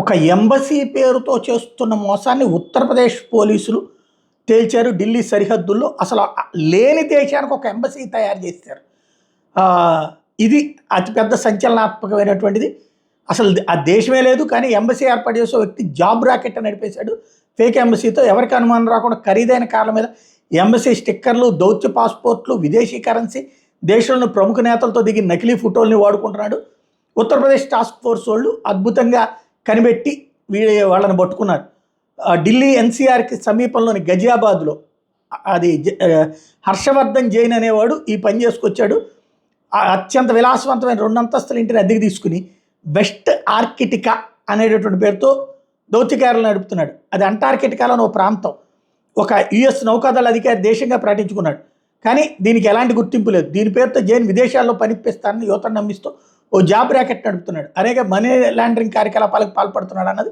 ఒక ఎంబసీ పేరుతో చేస్తున్న మోసాన్ని ఉత్తరప్రదేశ్ పోలీసులు తేల్చారు. ఢిల్లీ సరిహద్దుల్లో అసలు లేని దేశానికి ఒక ఎంబసీ తయారు చేశారు. ఇది అతిపెద్ద సంచలనాత్మకమైనటువంటిది. అసలు ఆ దేశమే లేదు, కానీ ఎంబసీ ఏర్పాటు చేసే వ్యక్తి జాబ్ రాకెట్ నడిపేశాడు. ఫేక్ ఎంబసీతో ఎవరికి అనుమానం రాకుండా ఖరీదైన కార్ల మీద ఎంబసీ స్టిక్కర్లు, దౌత్య పాస్పోర్ట్లు, విదేశీ కరెన్సీ, దేశంలోని ప్రముఖ నేతలతో దిగిన నకిలీ ఫోటోల్ని వాడుకుంటున్నాడు. ఉత్తరప్రదేశ్ టాస్క్ ఫోర్స్ వాళ్ళు అద్భుతంగా కనిపెట్టి వాళ్ళని పట్టుకున్నారు. ఢిల్లీ ఎన్సీఆర్కి సమీపంలోని గజియాబాద్లో అది హర్షవర్ధన్ జైన్ అనేవాడు ఈ పని చేసుకొచ్చాడు. అత్యంత విలాసవంతమైన 2 అంతస్తుల ఇంటిని అద్దెకి తీసుకుని వెస్ట్ ఆర్కిటికా అనేటటువంటి పేరుతో దౌత్యకారులు నడుపుతున్నాడు. అది అంటార్కిటికాలోని ఒక ప్రాంతం. ఒక యుఎస్ నౌకాదళ అధికారి దేశంగా ప్రకటించుకున్నాడు. కానీ దీనికి ఎలాంటి గుర్తింపు లేదు. దీని పేరుతో జైన్ విదేశాల్లో పనిపిస్తానని యువతను నమ్మిస్తూ ఓ జాబ్ ర్యాకెట్ నడుపుతున్నాడు. అనేక మనీ లాండరింగ్ కార్యకలాపాలకు పాల్పడుతున్నాడు అన్నది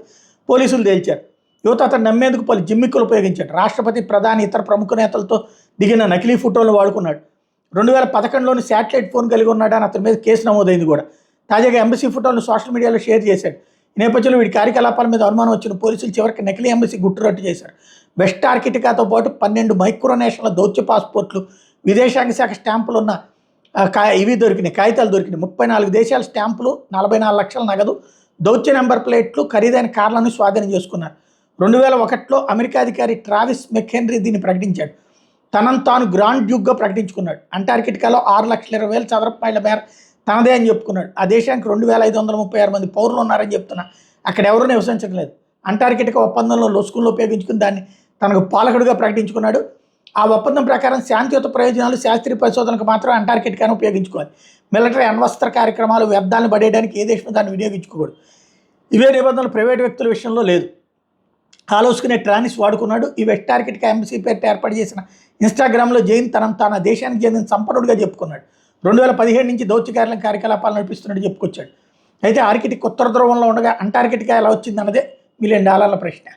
పోలీసులు తేల్చారు. యువత అతను నమ్మేందుకు పలు జిమ్మిక్కులు ఉపయోగించాడు. రాష్ట్రపతి, ప్రధాని, ఇతర ప్రముఖ నేతలతో దిగిన నకిలీ ఫోటోలను వాడుకున్నాడు. 2011లోని శాటిలైట్ ఫోన్ కలిగి ఉన్నాడని అతని మీద కేసు నమోదైంది కూడా. తాజాగా ఎంబసీ ఫోటోలను సోషల్ మీడియాలో షేర్ చేశాడు. ఈ నేపథ్యంలో వీడి కార్యకలాపాల మీద అనుమానం వచ్చిన పోలీసులు చివరికి నకిలీ ఎంబసీ గుట్టురట్టు చేశారు. వెస్ట్ ఆర్కిటికాతో పాటు 12 మైక్రోనేషన్ల దౌత్య పాస్పోర్ట్లు, విదేశాంగ శాఖ స్టాంపులు ఉన్న కాగితాలు దొరికినాయి. 34 దేశాల స్టాంపులు, 44 లక్షల నగదు, దౌత్య నెంబర్ ప్లేట్లు, ఖరీదైన కార్లను స్వాధీనం చేసుకున్నారు. 2001లో అమెరికా అధికారి ట్రావిస్ మెక్హెన్రీ దీన్ని ప్రకటించాడు. తనను తాను గ్రాండ్ డ్యూక్గా ప్రకటించుకున్నాడు. అంటార్కిటికాలో 6,20,000 చదరపు మైళ్ళ మేర తనదే అని చెప్పుకున్నాడు. ఆ దేశానికి 2,536 మంది పౌరులు ఉన్నారని చెప్తున్నా. అక్కడ ఎవరూ నివసించడం లేదు. అంటార్కిటికా ఒప్పందంలో లొసుకులను ఉపయోగించుకుని దాన్ని తనకు పాలకుడిగా ప్రకటించుకున్నాడు. ఆ ఒప్పందం ప్రకారం శాంతియుత ప్రయోజనాలు, శాస్త్రీయ పరిశోధనకు మాత్రం అంటార్కిటికాను ఉపయోగించుకోవాలి. మిలిటరీ అణ్వస్త్ర కార్యక్రమాలు, వ్యర్థాలను పడేయడానికి ఏ దేశం దాన్ని వినియోగించుకోకూడదు. ఇవే నిబంధనలు ప్రైవేటు వ్యక్తుల విషయంలో లేదు. ఆలోచుకునే ట్రానిస్ వాడుకున్నాడు. ఈ వెస్ట్ ఆర్కిటికా ఎంబసీ పేరుతో ఏర్పాటు చేసిన ఇన్స్టాగ్రామ్లో జైన్ తన దేశానికి చెందిన సంపన్నుడిగా చెప్పుకున్నాడు. 2017 నుంచి దౌత్యకారుల కార్యకలాపాలు నడిపిస్తున్నట్టు చెప్పుకొచ్చాడు. అయితే ఆర్కిటిక్ ఉత్తర ధ్రువంలో ఉండగా అంటార్కిటికా ఎలా వచ్చిందన్నదే $1 మిలియన్ ప్రశ్న.